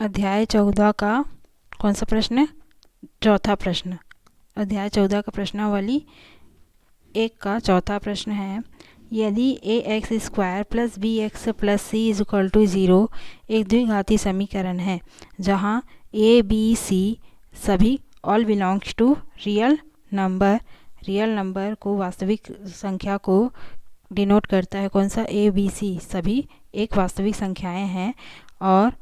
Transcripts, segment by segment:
अध्याय 14 का कौन सा प्रश्न? चौथा प्रश्न। अध्याय 14 का प्रश्नावली 1 का चौथा प्रश्न है, यदि ax square plus B x plus C is equal to 0 एक द्विघाती समीकरण है जहां ए बी सी सभी all belongs to real number को वास्तविक संख्या को डिनोट करता है। कौन सा? ए बी सी सभी एक वास्तविक संख्याएं हैं और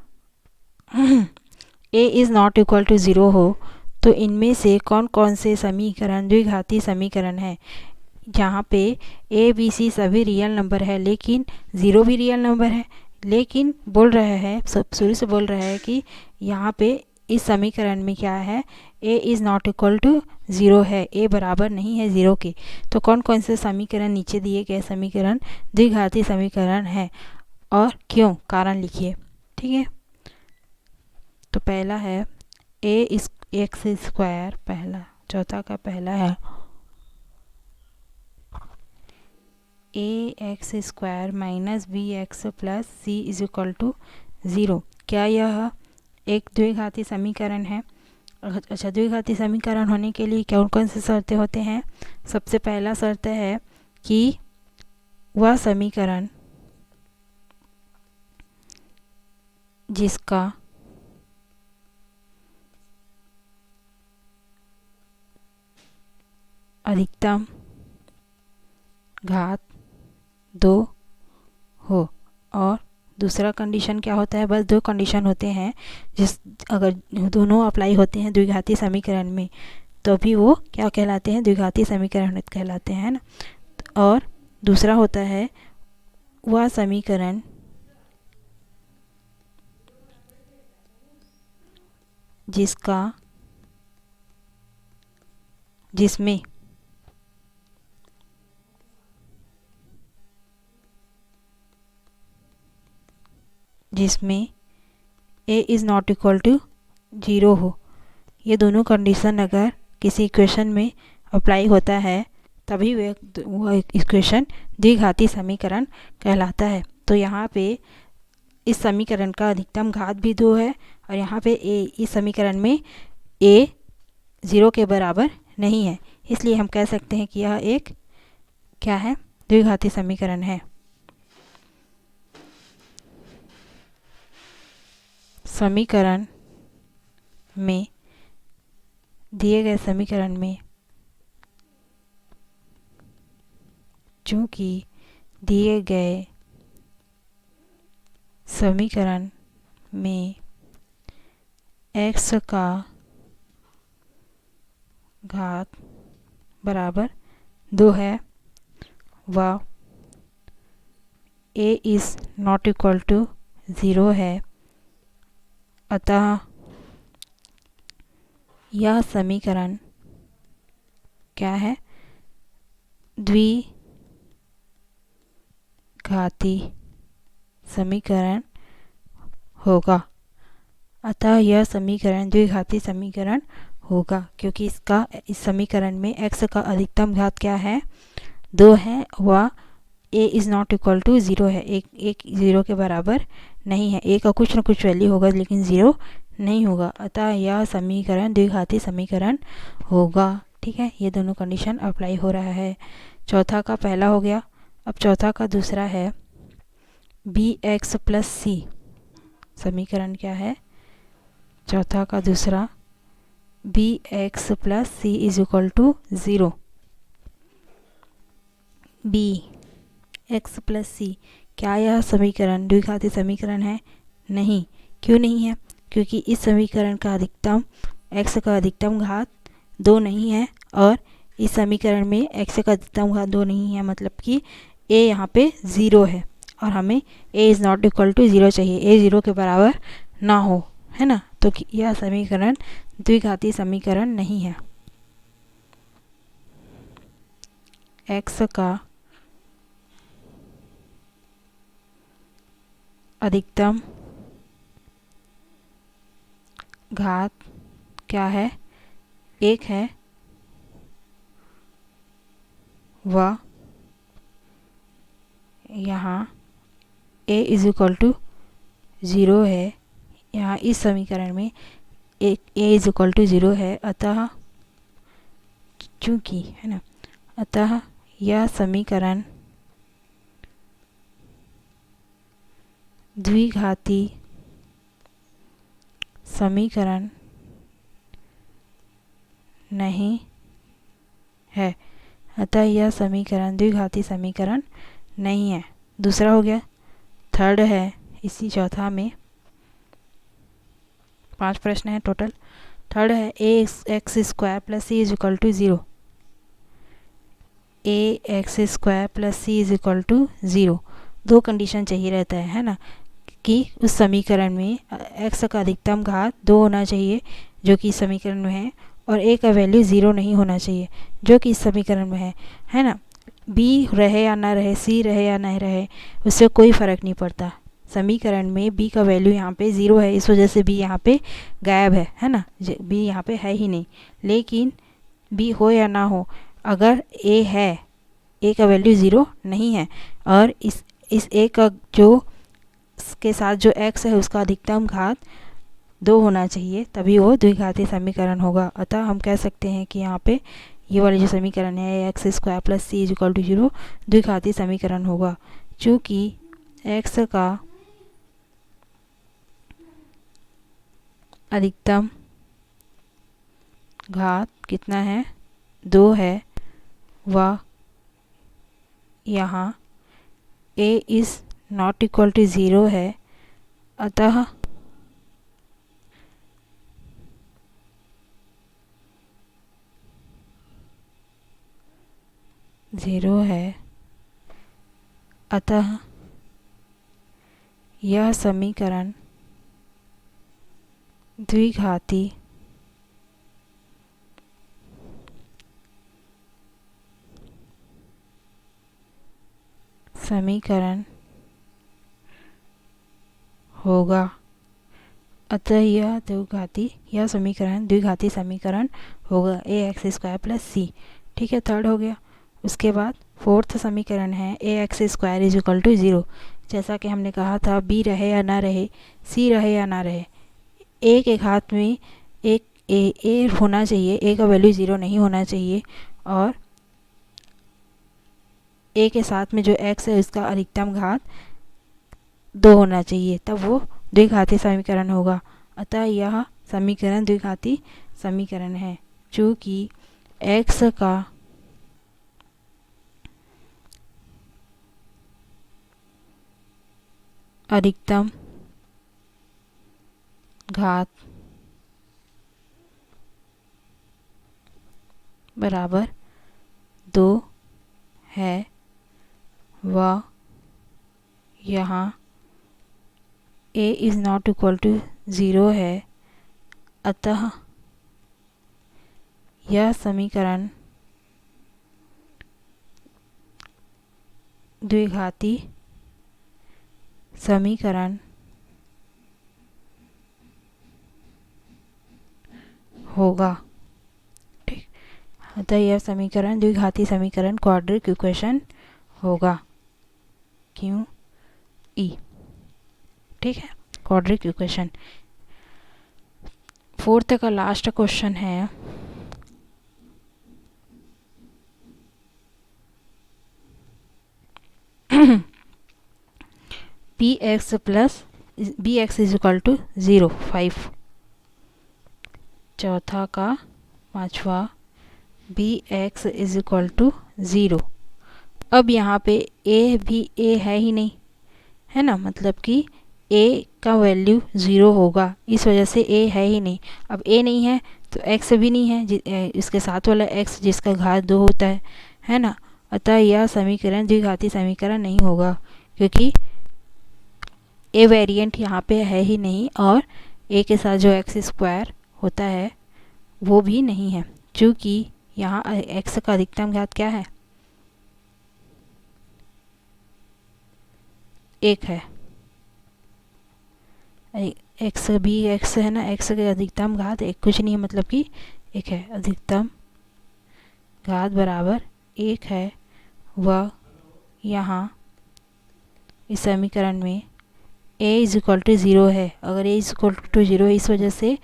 A is not equal to 0 हो तो इनमें से कौन कौन से समीकरण द्विघाती समीकरण है। जहाँ पे ए बी सी सभी रियल नंबर है लेकिन 0 भी रियल नंबर है, लेकिन बोल रहा है, सब शुरू से बोल रहा है कि यहाँ पे इस समीकरण में क्या है, A is not equal to 0 है, ए बराबर नहीं है 0 के। तो कौन कौन से समीकरण नीचे दिए गए समीकरण द्विघाती समीकरण है और क्यों, कारण लिखिए। ठीक है, तो पहला है ए इस एक्स स्क्वायर, पहला चौथा का पहला है a x square minus b x plus C is equal to 0। क्या यह एक द्विघाती समीकरण है? अच्छा, द्विघाती समीकरण होने के लिए कौन कौन से शर्तें होते हैं? सबसे पहला शर्त है कि वह समीकरण जिसका अधिकतम घात 2 हो। और दूसरा कंडीशन क्या होता है? बस 2 कंडीशन होते हैं, अगर दोनों अप्लाई होते हैं द्विघाती समीकरण में तो भी वो क्या कहलाते हैं? द्विघाती समीकरण कहलाते हैं ना। और दूसरा होता है वह समीकरण जिसमें a is not equal to 0 हो। ये दोनों कंडीशन अगर किसी इक्वेशन में अप्लाई होता है तभी वह इक्वेशन द्विघाती समीकरण कहलाता है। तो यहाँ पे इस समीकरण का अधिकतम घात भी 2 है और यहाँ पे इस समीकरण में a 0 के बराबर नहीं है, इसलिए हम कह सकते हैं कि यह एक क्या है? द्विघाती समीकरण है। समीकरण में दिए गए समीकरण में चूंकि दिए गए समीकरण में x का घात बराबर 2 है व a is not equal to 0 है, अतः यह समीकरण क्या है? द्विघाती समीकरण होगा। अतः यह समीकरण द्विघाती समीकरण होगा क्योंकि इस समीकरण में x का अधिकतम घात क्या है? 2 है व a is not equal to 0 है, एक 0 के बराबर नहीं है। a का कुछ न कुछ वैल्यू होगा लेकिन 0 नहीं होगा, अतः यह समीकरण द्विघाती समीकरण होगा। ठीक है, ये दोनों कंडीशन अप्लाई हो रहा है। चौथा का पहला हो गया। अब चौथा का दूसरा है बी एक्स प्लस सी। समीकरण क्या है? चौथा का दूसरा b x plus C is equal to 0। B x plus c, क्या यह समीकरण द्विघाती समीकरण है? नहीं। क्यों नहीं है? क्योंकि इस समीकरण का अधिकतम x का अधिकतम घात 2 नहीं है और इस समीकरण में x का अधिकतम घात 2 नहीं है, मतलब कि a यहाँ पे 0 है और हमें a is not equal to 0 चाहिए, a 0 के बराबर ना हो, है ना। तो यह समीकरण द्विघाती समीकरण नहीं है। x का अधिकतम घात क्या है? 1 है व यहाँ a इज़ इक्वल टू 0 है, यहाँ इस समीकरण में एक a इज इक्वल टू 0 है, अतः चूँकि है ना, अतः यह समीकरण द्विघाती समीकरण नहीं है, अतः यह समीकरण द्विघाती समीकरण नहीं है। दूसरा हो गया। थर्ड है, इसी चौथा में 5 प्रश्न है टोटल। थर्ड है a x square plus C is equal to 0। A x square plus C is equal to 0। दो कंडीशन चाहिए रहता है ना, कि उस समीकरण में x का अधिकतम घात 2 होना चाहिए जो कि इस समीकरण में है, और a का वैल्यू 0 नहीं होना चाहिए जो कि इस समीकरण में है ना। b रहे या ना रहे, c रहे या नहीं रहे, उससे कोई फ़र्क नहीं पड़ता। समीकरण में b का वैल्यू यहाँ पे 0 है, इस वजह से b यहाँ पे गायब है ना, b यहाँ पे है ही नहीं। लेकिन b हो या ना हो, अगर a है, a का वैल्यू 0 नहीं है, और इस a का जो के साथ जो x है उसका अधिकतम घात 2 होना चाहिए, तभी वो द्विघाती समीकरण होगा। अतः हम कह सकते हैं कि यहाँ पे ये वाली जो समीकरण है x square plus C is equal to 0 द्विघाती समीकरण होगा। चूँकि x का अधिकतम घात कितना है, 2 है, व यहाँ a is not equal to 0 है, अतः अतः यह समीकरण द्विघाती समीकरण होगा। अतः यह समीकरण द्विघाती समीकरण होगा, ए एक्स स्क्वायर प्लस सी। ठीक है, थर्ड हो गया। उसके बाद फोर्थ समीकरण है a x square is equal to 0। जैसा कि हमने कहा था, बी रहे या ना रहे, सी रहे या ना रहे, ए के घात में एक ए होना चाहिए, ए का वैल्यू 0 नहीं होना चाहिए, और ए के साथ में जो x है उसका अधिकतम घात 2 होना चाहिए, तब वो द्विघाती समीकरण होगा। अतः यह समीकरण द्विघाती समीकरण है। चूँकि x का अधिकतम घात बराबर 2 है, व यहाँ a is not equal to 0 है, अतः यह समीकरण द्विघाती समीकरण होगा। ठीक, अतः यह समीकरण द्विघाती समीकरण क्वाड्रिक इक्वेशन होगा, क्यों ई। ठीक है, क्वाड्रिक इक्वेशन। फोर्थ का लास्ट क्वेश्चन है, p x plus B x is equal to 0 5। चौथा का 5वां, b x is equal to 0। अब यहाँ पे ए भी ए है ही नहीं, है ना, मतलब कि a का वैल्यू 0 होगा, इस वजह से a है ही नहीं। अब a नहीं है तो x भी नहीं है, इसके साथ वाला x जिसका घात 2 होता है ना। अतः यह समीकरण द्विघाती समीकरण नहीं होगा, क्योंकि a वेरिएंट यहाँ पे है ही नहीं, और a के साथ जो x स्क्वायर होता है वो भी नहीं है, चूँकि यहाँ x का अधिकतम घात क्या है, 1 है। एक्स भी एक्स है ना, एक्स के अधिकतम घात एक कुछ नहीं है, मतलब कि 1 है। अधिकतम घात बराबर 1 है, व यहाँ इस समीकरण में ए इज इक्वल टू ज़ीरो है। अगर ए इज इक्वल टू ज़ीरो है इस वजह से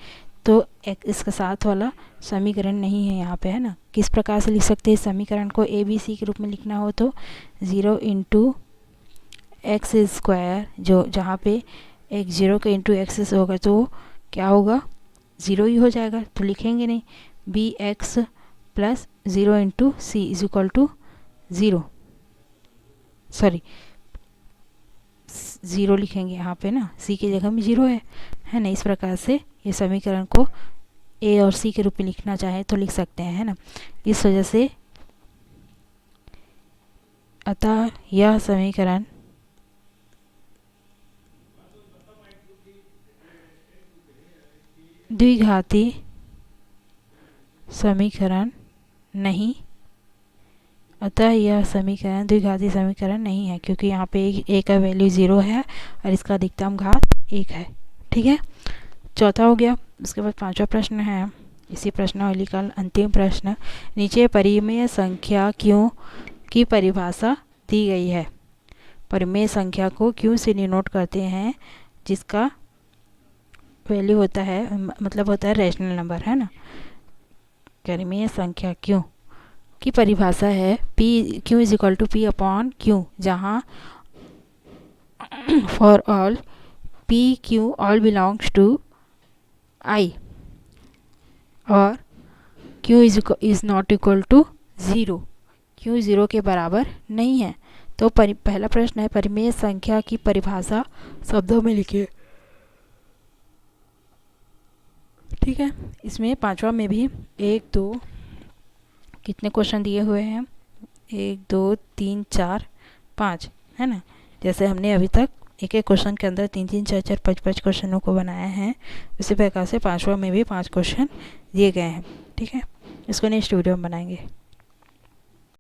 तो इसका साथ वाला समीकरण नहीं है यहाँ पे, है ना। किस प्रकार से लिख सकते हैं समीकरण को? ए बी सी के रूप में लिखना हो तो 0 इंटू एक्स स्क्वायर, जो जहाँ पे एक 0 का इंटू एक्स होगा तो क्या होगा? 0 ही हो जाएगा, तो लिखेंगे नहीं। B x plus 0 into c is equal to 0, sorry 0 लिखेंगे यहाँ पे ना, सी की जगह में 0 है ना। इस प्रकार से ये समीकरण को ए और सी के रूप में लिखना चाहे तो लिख सकते हैं, है ना। इस वजह से अतः यह समीकरण द्विघाती समीकरण नहीं, अतः यह समीकरण द्विघाती समीकरण नहीं है, क्योंकि यहाँ पे ए का वैल्यू 0 है और इसका अधिकतम घात 1 है। ठीक है, चौथा हो गया। उसके बाद पांचवा प्रश्न है इसी प्रश्नावली का अंतिम प्रश्न। नीचे परिमेय संख्या क्यों की परिभाषा दी गई है। परिमेय संख्या को क्यों से डिनोट करते हैं, जिसका वैल्यू होता है, मतलब होता है रैशनल नंबर, है ना। परिमेय संख्या क्यों की परिभाषा है p q is equal to p upon q, जहाँ for all p q all belongs to I और q is not equal to 0, q 0 के बराबर नहीं है। तो पहला प्रश्न है परिमेय संख्या की परिभाषा शब्दों में लिखिए। ठीक है, इसमें पांचवा में भी 1 2 कितने क्वेश्चन दिए हुए हैं? 1 2 3 4 5, है ना। जैसे हमने अभी तक एक एक क्वेश्चन के अंदर 3 3 4 4 5 5 क्वेश्चनों को बनाया है, उसी प्रकार से पांचवा में भी 5 क्वेश्चन दिए गए हैं। ठीक है, इसको नेक्स्ट वीडियो में बनाएंगे।